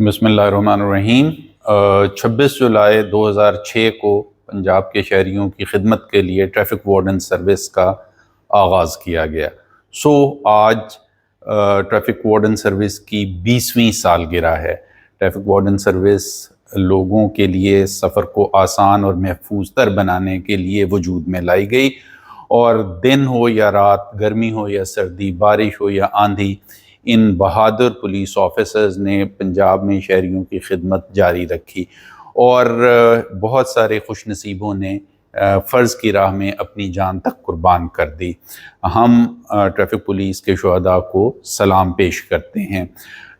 بسم اللہ الرحمن الرحیم۔ 26 جولائی 2006 کو پنجاب کے شہریوں کی خدمت کے لیے ٹریفک وارڈن سروس کا آغاز کیا گیا۔ آج ٹریفک وارڈن سروس کی 20ویں سالگرہ ہے۔ ٹریفک وارڈن سروس لوگوں کے لیے سفر کو آسان اور محفوظ تر بنانے کے لیے وجود میں لائی گئی، اور دن ہو یا رات، گرمی ہو یا سردی، بارش ہو یا آندھی، ان بہادر پولیس آفیسرز نے پنجاب میں شہریوں کی خدمت جاری رکھی، اور بہت سارے خوش نصیبوں نے فرض کی راہ میں اپنی جان تک قربان کر دی۔ ہم ٹریفک پولیس کے شہداء کو سلام پیش کرتے ہیں۔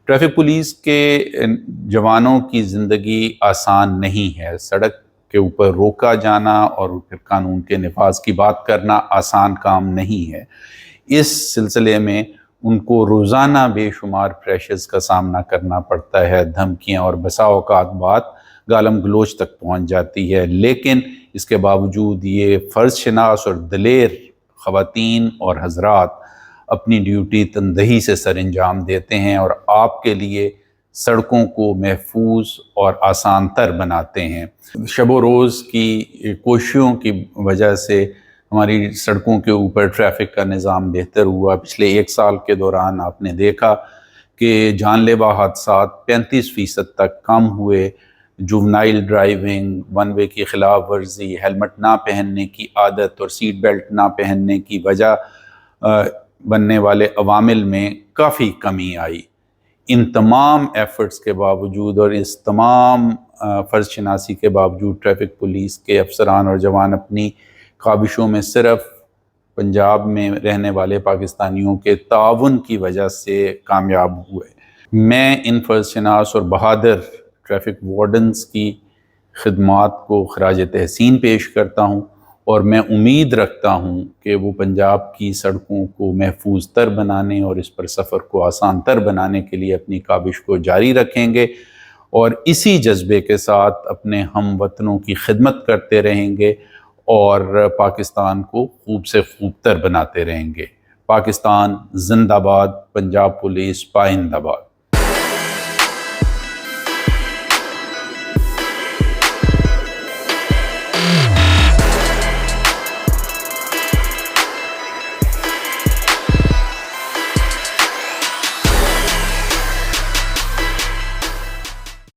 ٹریفک پولیس کے جوانوں کی زندگی آسان نہیں ہے۔ سڑک کے اوپر روکا جانا اور پھر قانون کے نفاذ کی بات کرنا آسان کام نہیں ہے۔ اس سلسلے میں ان کو روزانہ بے شمار پریشرز کا سامنا کرنا پڑتا ہے، دھمکیاں اور بسا اوقات بات گالم گلوچ تک پہنچ جاتی ہے، لیکن اس کے باوجود یہ فرض شناس اور دلیر خواتین اور حضرات اپنی ڈیوٹی تندہی سے سر انجام دیتے ہیں، اور آپ کے لیے سڑکوں کو محفوظ اور آسان تر بناتے ہیں۔ شب و روز کی کوششوں کی وجہ سے ہماری سڑکوں کے اوپر ٹریفک کا نظام بہتر ہوا۔ پچھلے 1 سال کے دوران آپ نے دیکھا کہ جان لیوا حادثات 35% تک کم ہوئے۔ جوونائل ڈرائیونگ، ون وے کی خلاف ورزی، ہیلمٹ نہ پہننے کی عادت اور سیٹ بیلٹ نہ پہننے کی وجہ بننے والے عوامل میں کافی کمی آئی۔ ان تمام ایفرٹس کے باوجود اور اس تمام فرض شناسی کے باوجود ٹریفک پولیس کے افسران اور جوان اپنی کاوشوں میں صرف پنجاب میں رہنے والے پاکستانیوں کے تعاون کی وجہ سے کامیاب ہوئے۔ میں ان فرض شناس اور بہادر ٹریفک وارڈنز کی خدمات کو خراج تحسین پیش کرتا ہوں، اور میں امید رکھتا ہوں کہ وہ پنجاب کی سڑکوں کو محفوظ تر بنانے اور اس پر سفر کو آسان تر بنانے کے لیے اپنی کاوش کو جاری رکھیں گے، اور اسی جذبے کے ساتھ اپنے ہم وطنوں کی خدمت کرتے رہیں گے اور پاکستان کو خوب سے خوب تر بناتے رہیں گے۔ پاکستان زندہ باد، پنجاب پولیس پائندہ باد۔